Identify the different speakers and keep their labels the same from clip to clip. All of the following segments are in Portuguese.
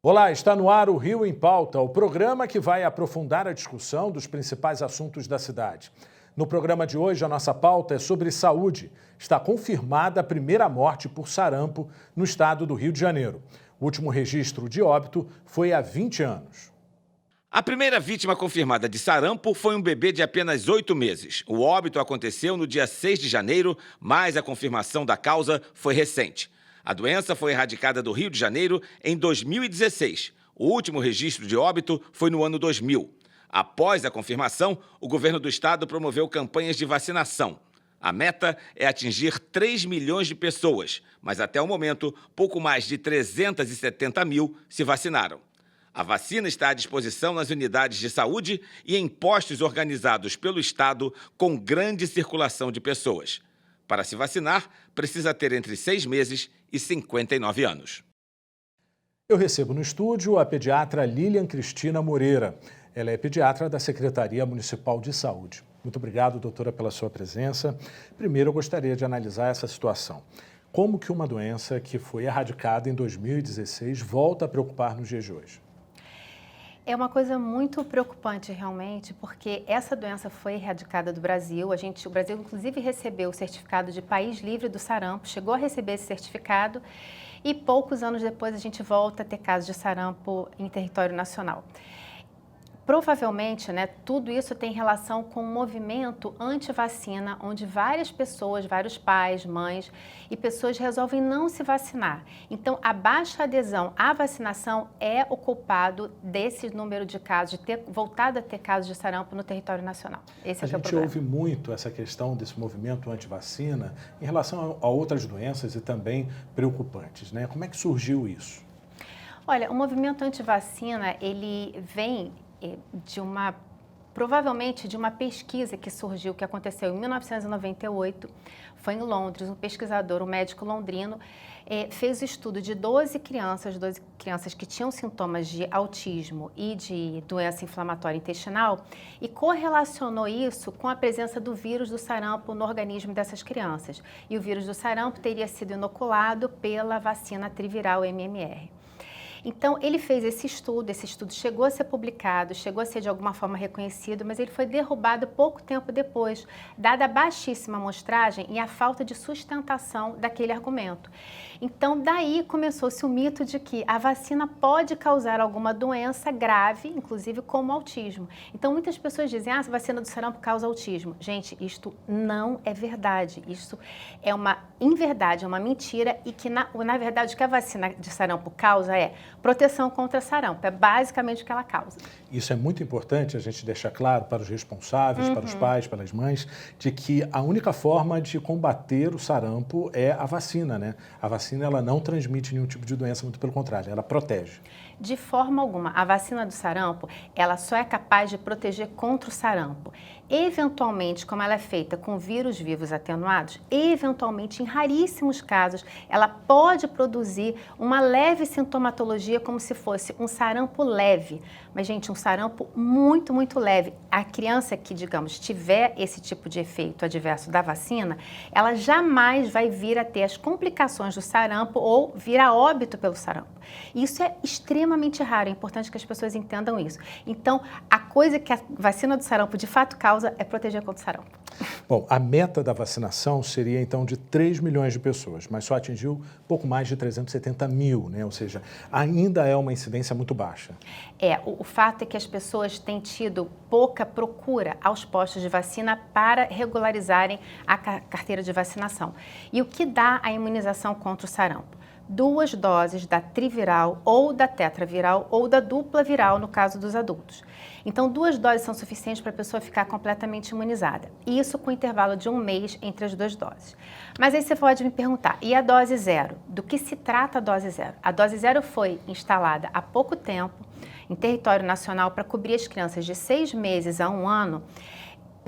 Speaker 1: Olá, está no ar o Rio em Pauta, o programa que vai aprofundar a discussão dos principais assuntos da cidade. No programa de hoje, a nossa pauta é sobre saúde. Está confirmada a primeira morte por sarampo no estado do Rio de Janeiro. O último registro de óbito foi há 20 anos.
Speaker 2: A primeira vítima confirmada de sarampo foi um bebê de apenas 8 meses. O óbito aconteceu no dia 6 de janeiro, mas a confirmação da causa foi recente. A doença foi erradicada do Rio de Janeiro em 2016. O último registro de óbito foi no ano 2000. Após a confirmação, o governo do estado promoveu campanhas de vacinação. A meta é atingir 3 milhões de pessoas, mas até o momento, pouco mais de 370 mil se vacinaram. A vacina está à disposição nas unidades de saúde e em postos organizados pelo estado com grande circulação de pessoas. Para se vacinar, precisa ter entre 6 meses e 59 anos.
Speaker 1: Eu recebo no estúdio a pediatra Lilian Cristina Moreira. Ela é pediatra da Secretaria Municipal de Saúde. Muito obrigado, doutora, pela sua presença. Primeiro, eu gostaria de analisar essa situação. Como que uma doença que foi erradicada em 2016 volta a preocupar nos dias de hoje?
Speaker 3: É uma coisa muito preocupante realmente, porque essa doença foi erradicada do Brasil. O Brasil, inclusive, recebeu o certificado de país livre do sarampo, chegou a receber esse certificado e poucos anos depois a gente volta a ter casos de sarampo em território nacional. Provavelmente, tudo isso tem relação com um movimento anti-vacina, onde várias pessoas, vários pais, mães e pessoas resolvem não se vacinar. Então, a baixa adesão à vacinação é o culpado desse número de casos, de ter voltado a ter casos de sarampo no território nacional. Esse é o problema.
Speaker 1: A gente ouve muito essa questão desse movimento anti-vacina em relação a outras doenças e também preocupantes, né? Como é que surgiu isso?
Speaker 3: Olha, o movimento anti-vacina, ele vem provavelmente de uma pesquisa que surgiu, que aconteceu em 1998, foi em Londres. Um pesquisador, um médico londrino, fez o estudo de 12 crianças que tinham sintomas de autismo e de doença inflamatória intestinal e correlacionou isso com a presença do vírus do sarampo no organismo dessas crianças. E o vírus do sarampo teria sido inoculado pela vacina triviral MMR. Então, ele fez esse estudo chegou a ser publicado, chegou a ser de alguma forma reconhecido, mas ele foi derrubado pouco tempo depois, dada a baixíssima amostragem e a falta de sustentação daquele argumento. Então, daí começou-se o mito de que a vacina pode causar alguma doença grave, inclusive como autismo. Então, muitas pessoas dizem, a vacina do sarampo causa autismo. Gente, isto não é verdade, isso é uma inverdade, é uma mentira e que, na verdade, o que a vacina de sarampo causa é proteção contra sarampo, é basicamente o que ela causa.
Speaker 1: Isso é muito importante a gente deixar claro para os responsáveis, para os pais, para as mães, de que a única forma de combater o sarampo é a vacina, né? A vacina, ela não transmite nenhum tipo de doença, muito pelo contrário, ela protege.
Speaker 3: De forma alguma. A vacina do sarampo, ela só é capaz de proteger contra o sarampo. Eventualmente, como ela é feita com vírus vivos atenuados, eventualmente, em raríssimos casos, ela pode produzir uma leve sintomatologia como se fosse um sarampo leve. Mas, gente, um sarampo muito, muito leve. A criança que, digamos, tiver esse tipo de efeito adverso da vacina, ela jamais vai vir a ter as complicações do sarampo ou vir a óbito pelo sarampo. Isso é extremamente raro, é importante que as pessoas entendam isso. Então, a coisa que a vacina do sarampo de fato causa é proteger contra o sarampo.
Speaker 1: Bom, a meta da vacinação seria então de 3 milhões de pessoas, mas só atingiu pouco mais de 370 mil, né? Ou seja, ainda é uma incidência muito baixa.
Speaker 3: O fato é que as pessoas têm tido pouca procura aos postos de vacina para regularizarem a carteira de vacinação. E o que dá a imunização contra o sarampo? 2 doses da triviral ou da tetraviral ou da dupla viral no caso dos adultos. Então, 2 doses são suficientes para a pessoa ficar completamente imunizada. Isso com intervalo de 1 mês entre as 2 doses. Mas aí você pode me perguntar, e a dose zero? Do que se trata a dose zero? A dose zero foi instalada há pouco tempo em território nacional para cobrir as crianças de 6 meses a 1 ano,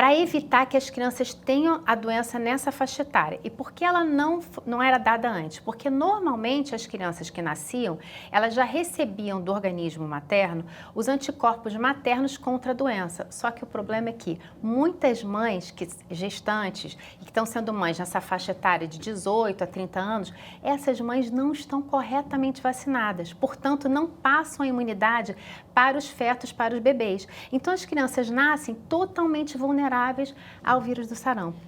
Speaker 3: para evitar que as crianças tenham a doença nessa faixa etária. E por que ela não era dada antes? Porque normalmente as crianças que nasciam, elas já recebiam do organismo materno os anticorpos maternos contra a doença. Só que o problema é que muitas mães gestantes e que estão sendo mães nessa faixa etária de 18 a 30 anos, essas mães não estão corretamente vacinadas, portanto não passam a imunidade para os fetos, para os bebês. Então as crianças nascem totalmente vulneráveis ao vírus do sarampo.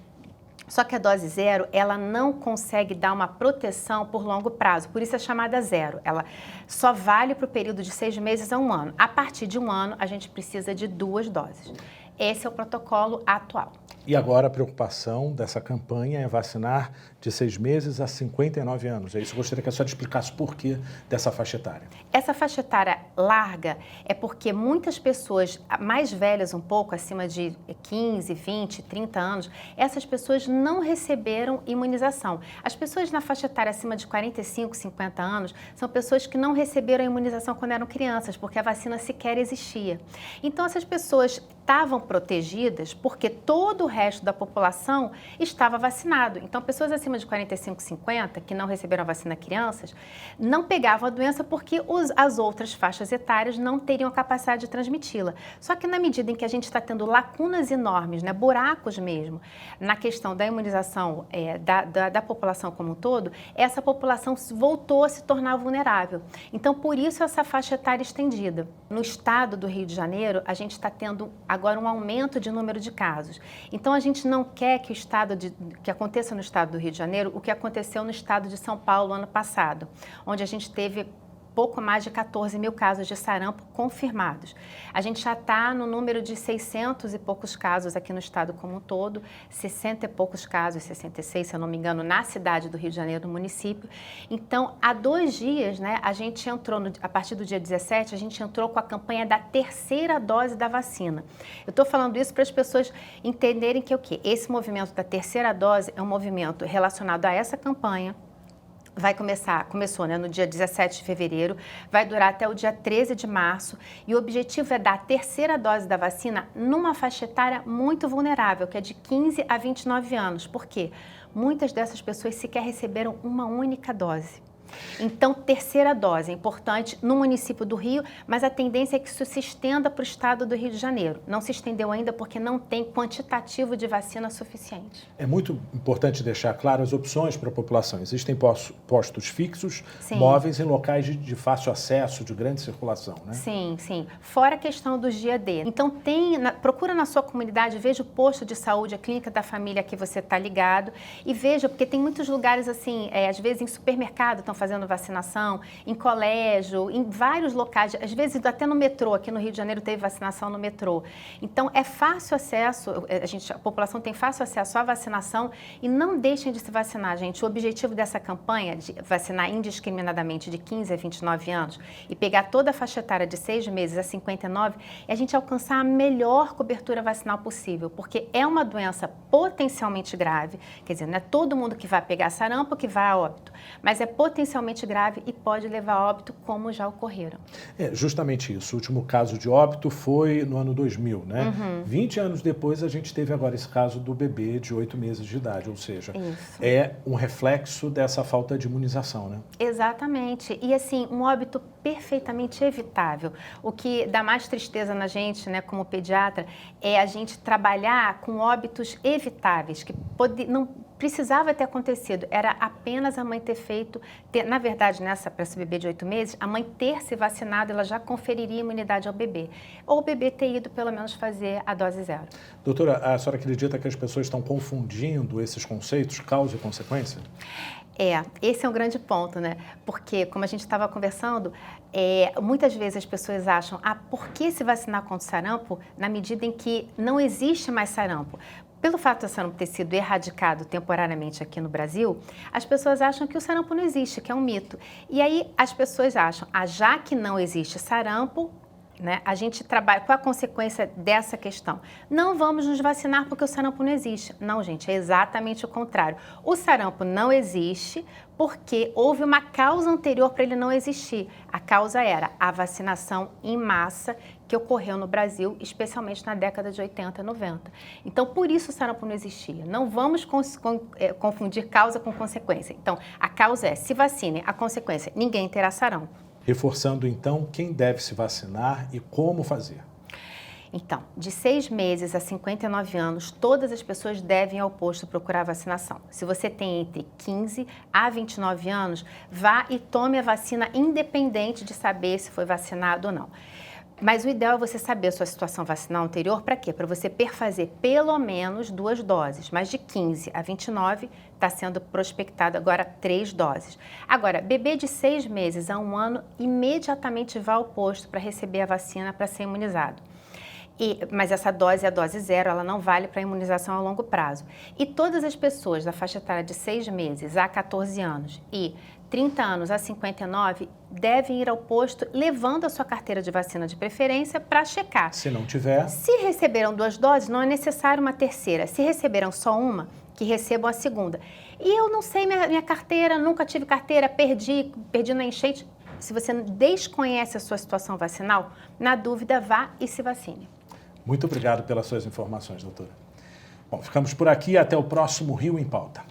Speaker 3: Só que a dose zero, ela não consegue dar uma proteção por longo prazo, por isso é chamada zero. Ela só vale para o período de 6 meses a 1 ano. A partir de 1 ano, a gente precisa de 2 doses. Esse é o protocolo atual.
Speaker 1: E agora a preocupação dessa campanha é vacinar de 6 meses a 59 anos. É isso, eu gostaria que a senhora explicasse o porquê dessa faixa etária.
Speaker 3: Essa faixa etária larga é porque muitas pessoas mais velhas um pouco, acima de 15, 20, 30 anos, essas pessoas não receberam imunização. As pessoas na faixa etária acima de 45, 50 anos são pessoas que não receberam a imunização quando eram crianças, porque a vacina sequer existia. Então essas pessoas estavam protegidas porque todo o resto da população estava vacinado. Então, pessoas acima de 45, 50, que não receberam a vacina crianças, não pegavam a doença porque as outras faixas etárias não teriam a capacidade de transmiti-la. Só que na medida em que a gente está tendo lacunas enormes, né, buracos mesmo, na questão da imunização da população como um todo, essa população voltou a se tornar vulnerável. Então, por isso essa faixa etária estendida. No estado do Rio de Janeiro, a gente está tendo agora um aumento de número de casos. Então, a gente não quer que aconteça no estado do Rio de Janeiro o que aconteceu no estado de São Paulo ano passado, onde a gente teve pouco mais de 14 mil casos de sarampo confirmados. A gente já está no número de 600 e poucos casos aqui no estado como um todo, 60 e poucos casos, 66, se eu não me engano, na cidade do Rio de Janeiro, no município. Então, há 2 dias, né, a gente entrou, a partir do dia 17, a gente entrou com a campanha da 3ª dose da vacina. Eu estou falando isso para as pessoas entenderem que o quê? Esse movimento da 3ª dose é um movimento relacionado a essa campanha. Começou, né, no dia 17 de fevereiro, vai durar até o dia 13 de março e o objetivo é dar a 3ª dose da vacina numa faixa etária muito vulnerável, que é de 15 a 29 anos. Por quê? Muitas dessas pessoas sequer receberam uma única dose. Então, 3ª dose é importante no município do Rio, mas a tendência é que isso se estenda para o estado do Rio de Janeiro. Não se estendeu ainda porque não tem quantitativo de vacina suficiente.
Speaker 1: É muito importante deixar claro as opções para a população. Existem postos fixos,
Speaker 3: sim,
Speaker 1: móveis em locais de fácil acesso, de grande circulação, né?
Speaker 3: Sim, sim. Fora a questão dos dia D. Então, procura na sua comunidade, veja o posto de saúde, a clínica da família que você está ligado e veja, porque tem muitos lugares assim, às vezes em supermercado estão fazendo vacinação, em colégio, em vários locais, às vezes até no metrô, aqui no Rio de Janeiro teve vacinação no metrô. Então, é fácil acesso, a população tem fácil acesso à vacinação e não deixem de se vacinar, gente. O objetivo dessa campanha de vacinar indiscriminadamente de 15 a 29 anos e pegar toda a faixa etária de 6 meses a 59 é a gente alcançar a melhor cobertura vacinal possível, porque é uma doença potencialmente grave, quer dizer, não é todo mundo que vai pegar sarampo que vai a óbito, mas é potencialmente grave e pode levar a óbito, como já ocorreram.
Speaker 1: É justamente isso. O último caso de óbito foi no ano 2000, né? 20 anos depois, a gente teve agora esse caso do bebê de 8 meses de idade, ou seja,
Speaker 3: isso
Speaker 1: é um reflexo dessa falta de imunização, né?
Speaker 3: Exatamente. E assim, um óbito perfeitamente evitável. O que dá mais tristeza na gente, né, como pediatra, é a gente trabalhar com óbitos evitáveis, que não precisava ter acontecido, era apenas a mãe na verdade, para esse bebê de 8 meses, a mãe ter se vacinado, ela já conferiria imunidade ao bebê. Ou o bebê ter ido, pelo menos, fazer a dose zero.
Speaker 1: Doutora, a senhora acredita que as pessoas estão confundindo esses conceitos, causa e consequência?
Speaker 3: Esse é um grande ponto, né? Porque, como a gente estava conversando, muitas vezes as pessoas acham, por que se vacinar contra o sarampo na medida em que não existe mais sarampo? Pelo fato do sarampo ter sido erradicado temporariamente aqui no Brasil, as pessoas acham que o sarampo não existe, que é um mito. E aí as pessoas acham, já que não existe sarampo, né? A gente trabalha, qual a consequência dessa questão? Não vamos nos vacinar porque o sarampo não existe. Não, gente, é exatamente o contrário. O sarampo não existe porque houve uma causa anterior para ele não existir. A causa era a vacinação em massa que ocorreu no Brasil, especialmente na década de 80 e 90. Então, por isso o sarampo não existia. Não vamos confundir causa com consequência. Então, a causa é se vacinem, a consequência, ninguém terá sarampo.
Speaker 1: Reforçando, então, quem deve se vacinar e como fazer.
Speaker 3: Então, de 6 meses a 59 anos, todas as pessoas devem ir ao posto procurar vacinação. Se você tem entre 15 a 29 anos, vá e tome a vacina independente de saber se foi vacinado ou não. Mas o ideal é você saber a sua situação vacinal anterior, para quê? Para você perfazer pelo menos 2 doses, mas de 15 a 29 está sendo prospectado agora 3 doses. Agora, bebê de 6 meses a 1 ano, imediatamente vá ao posto para receber a vacina para ser imunizado. Mas essa dose é a dose 0, ela não vale para imunização a longo prazo. E todas as pessoas da faixa etária de 6 meses a 14 anos e 30 anos a 59 devem ir ao posto levando a sua carteira de vacina de preferência para checar.
Speaker 1: Se não tiver...
Speaker 3: Se receberam 2 doses, não é necessário uma terceira. Se receberam só uma, que recebam a segunda. E eu não sei minha carteira, nunca tive carteira, perdi na enchente. Se você desconhece a sua situação vacinal, na dúvida, vá e se vacine.
Speaker 1: Muito obrigado pelas suas informações, doutora. Bom, ficamos por aqui. Até o próximo Rio em Pauta.